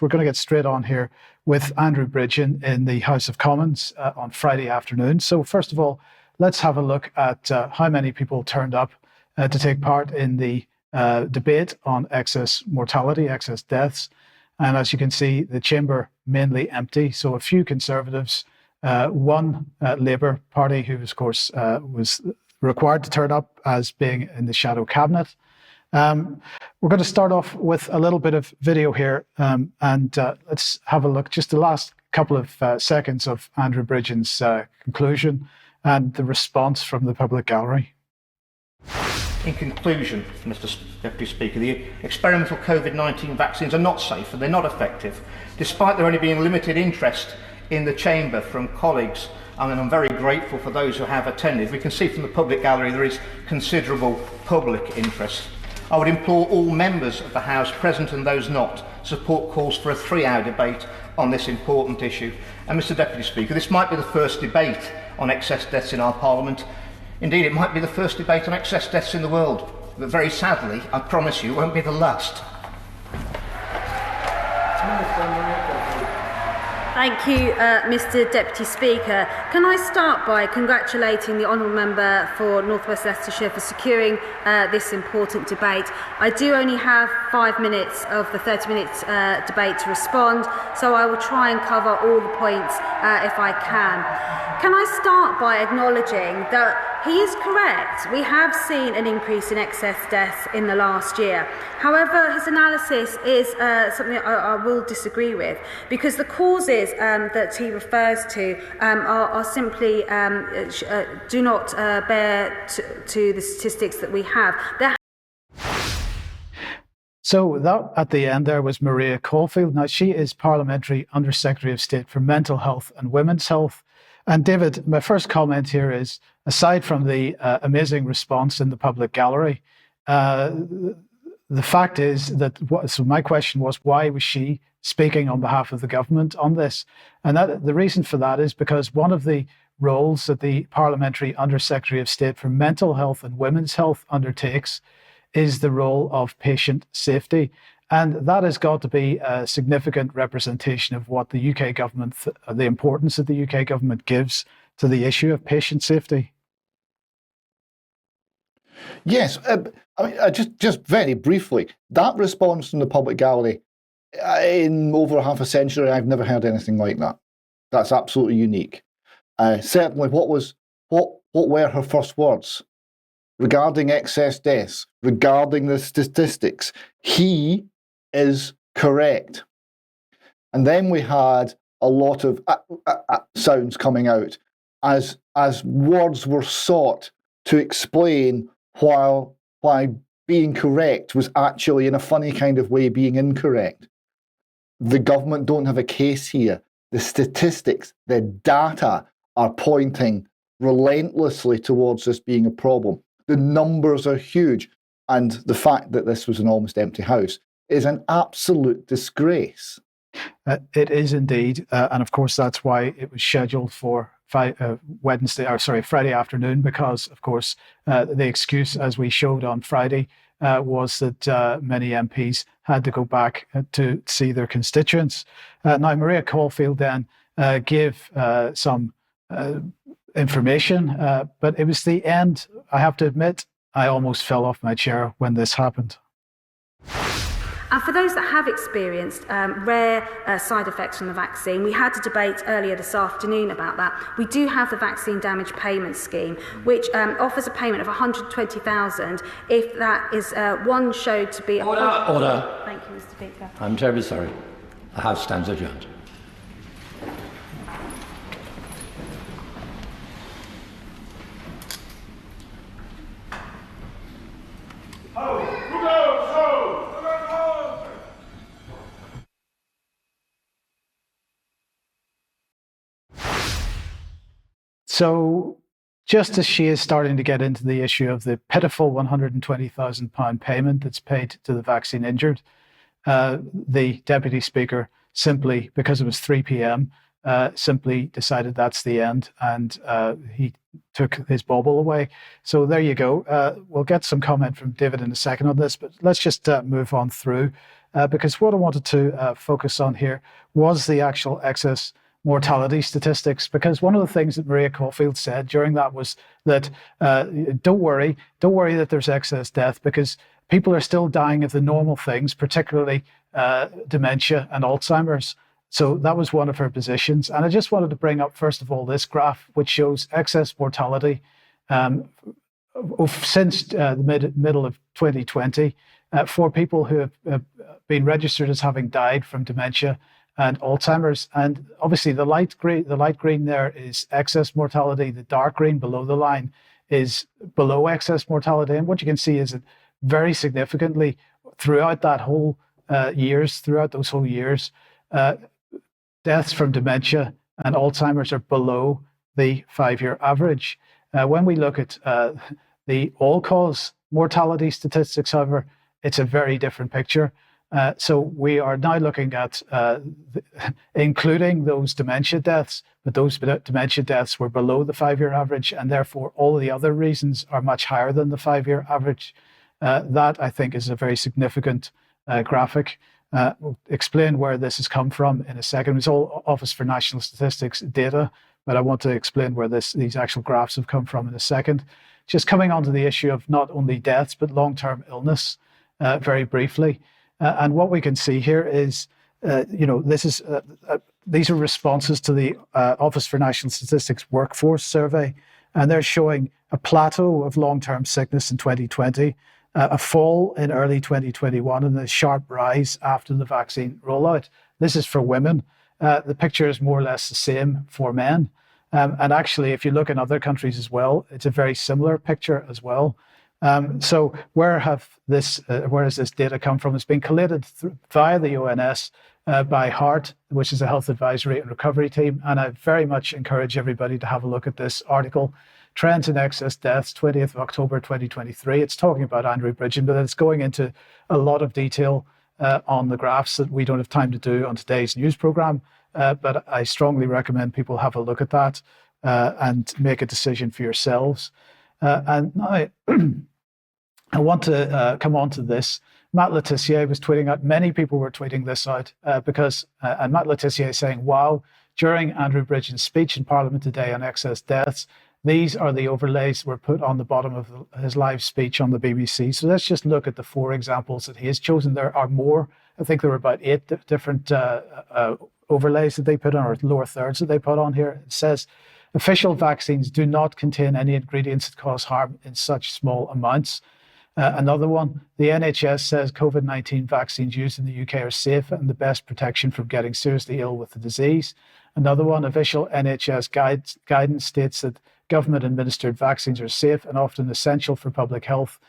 We're going to get straight on here with Andrew Bridgen in the House of Commons on Friday afternoon. So first of all, let's have a look at how many people turned up to take part in the debate on excess mortality, excess deaths. And as you can see, the chamber mainly empty. So a few Conservatives, one Labour Party, who of course was required to turn up as being in the shadow cabinet. We're going to start off with a little bit of video here, and let's have a look, just the last couple of seconds of Andrew Bridgen's conclusion and the response from the public gallery. In conclusion, Mr. Deputy Speaker, the experimental COVID-19 vaccines are not safe and they're not effective, despite there only being limited interest in the chamber from colleagues. I mean, I'm very grateful for those who have attended. We can see from the public gallery there is considerable public interest. I would implore all members of the House, present and those not, support calls for a 3-hour debate on this important issue. And Mr. Deputy Speaker, this might be the first debate on excess deaths in our Parliament. Indeed, it might be the first debate on excess deaths in the world. But very sadly, I promise you, it won't be the last. Thank you, Mr. Deputy Speaker. Can I start by congratulating the Honourable Member for North West Leicestershire for securing this important debate. I do only have 5 minutes of the 30-minute debate to respond, so I will try and cover all the points if I can. Can I start by acknowledging that he is correct? We have seen an increase in excess deaths in the last year. However, his analysis is something I will disagree with, because the causes that he refers to are simply do not bear to the statistics that we have. So that at the end there was Maria Caulfield. Now she is Parliamentary Under Secretary of State for Mental Health and Women's Health. And David, my first comment here is, aside from the amazing response in the public gallery, the fact is that, so my question was, why was she speaking on behalf of the government on this? And that, the reason for that is because one of the roles that the Parliamentary Under Secretary of State for Mental Health and Women's Health undertakes is the role of patient safety. And that has got to be a significant representation of what the UK government, the importance that the UK government gives to the issue of patient safety. Yes, I mean, just very briefly, that response from the public gallery, in over half a century, I've never heard anything like that. That's absolutely unique. Certainly, what were her first words regarding excess deaths, regarding the statistics? He is correct. And then we had a lot of sounds coming out as words were sought to explain why being correct was actually, in a funny kind of way, being incorrect. The government don't have a case here. The statistics, the data are pointing relentlessly towards this being a problem. The numbers are huge. And the fact that this was an almost empty house is an absolute disgrace. It is indeed. And of course, that's why it was scheduled for Friday afternoon, because of course, the excuse, as we showed on Friday, was that many MPs had to go back to see their constituents. Now, Maria Caulfield then gave some information, but it was the end. I have to admit, I almost fell off my chair when this happened. And for those that have experienced rare side effects from the vaccine, we had a debate earlier this afternoon about that. We do have the Vaccine Damage Payment Scheme, which offers a payment of $120,000 if that is one showed to be... Order. Thank you, Mr. Speaker. I'm terribly sorry. The House stands adjourned. So just as she is starting to get into the issue of the pitiful £120,000 payment that's paid to the vaccine injured, the Deputy Speaker simply, because it was 3 p.m, simply decided that's the end, and he took his bauble away. So there you go. We'll get some comment from David in a second on this, but let's just move on through. because what I wanted to focus on here was the actual excess mortality statistics, because one of the things that Maria Caulfield said during that was that don't worry that there's excess death, because people are still dying of the normal things, particularly dementia and Alzheimer's. So that was one of her positions. And I just wanted to bring up, first of all, this graph, which shows excess mortality since the middle of 2020 for people who have been registered as having died from dementia and Alzheimer's. And obviously the light green there is excess mortality. The dark green below the line is below excess mortality. And what you can see is that very significantly throughout those whole years, deaths from dementia and Alzheimer's are below the 5-year average. When we look at the all-cause mortality statistics, however, it's a very different picture. So we are now looking at including those dementia deaths, but those dementia deaths were below the 5-year average, and therefore all of the other reasons are much higher than the 5-year average. That, I think, is a very significant graphic. We'll explain where this has come from in a second. It's all Office for National Statistics data, but I want to explain where these actual graphs have come from in a second. Just coming on to the issue of not only deaths, but long-term illness, very briefly. And what we can see here is, these are responses to the Office for National Statistics Workforce Survey, and they're showing a plateau of long-term sickness in 2020, a fall in early 2021, and a sharp rise after the vaccine rollout. This is for women. The picture is more or less the same for men. And actually, if you look in other countries as well, it's a very similar picture as well. So where has this data come from? It's been collated via the ONS by HART, which is a health advisory and recovery team. And I very much encourage everybody to have a look at this article, Trends in Excess Deaths, 20th of October 2023. It's talking about Andrew Bridgen, but it's going into a lot of detail on the graphs that we don't have time to do on today's news program. But I strongly recommend people have a look at that and make a decision for yourselves. And now I want to come on to this. Matt Le Tissier was tweeting out, many people were tweeting this out and Matt Le Tissier is saying, wow, during Andrew Bridgen's speech in Parliament today on excess deaths, these are the overlays that were put on the bottom of his live speech on the BBC. So let's just look at the 4 examples that he has chosen. There are more. I think there were about 8 different overlays that they put on, or lower thirds that they put on here. It says, official vaccines do not contain any ingredients that cause harm in such small amounts. Another one, the NHS says COVID-19 vaccines used in the UK are safe and the best protection from getting seriously ill with the disease. Another one, official NHS guidance states that government-administered vaccines are safe and often essential for public health.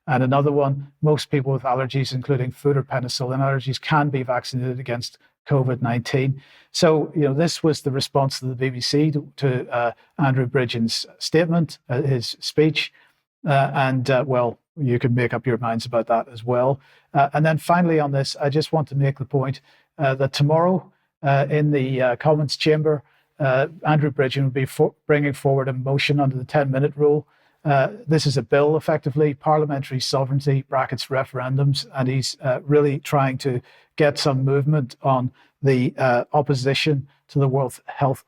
And another one, most people with allergies, including food or penicillin allergies, can be vaccinated against COVID-19. So, this was the response to the BBC to Andrew Bridgen's statement, his speech. Well, you can make up your minds about that as well. And then finally on this, I just want to make the point that tomorrow in the Commons chamber, Andrew Bridgen will be bringing forward a motion under the 10-minute rule. This is a bill, effectively, parliamentary sovereignty brackets referendums, and he's really trying to get some movement on the opposition to the World Health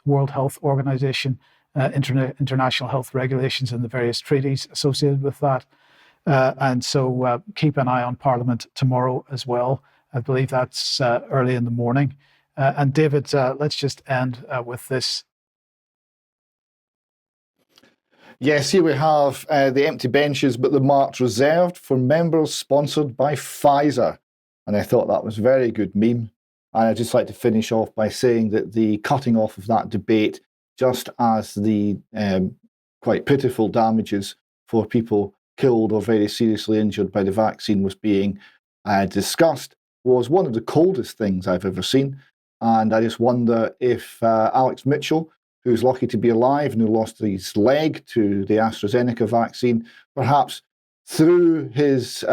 Organization, international health regulations, and the various treaties associated with that. And so keep an eye on Parliament tomorrow as well. I believe that's early in the morning. And David, let's just end with this. Yes, here we have the empty benches, but the march reserved for members sponsored by Pfizer. And I thought that was a very good meme. And I'd just like to finish off by saying that the cutting off of that debate, just as the quite pitiful damages for people killed or very seriously injured by the vaccine was being discussed, was one of the coldest things I've ever seen. And I just wonder if Alex Mitchell, who's lucky to be alive and who lost his leg to the AstraZeneca vaccine, perhaps threw his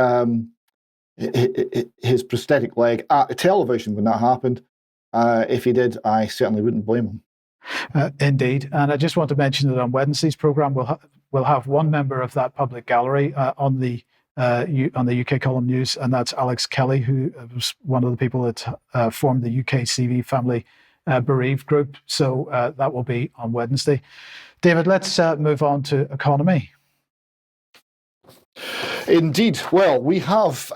prosthetic leg at the television when that happened. If he did, I certainly wouldn't blame him. Indeed. And I just want to mention that on Wednesday's programme, we'll have one member of that public gallery on the on the UK Column News, and that's Alex Kelly, who was one of the people that formed the UK CV Family Bereaved group. So that will be on Wednesday. David, let's move on to economy. Indeed. Well, we have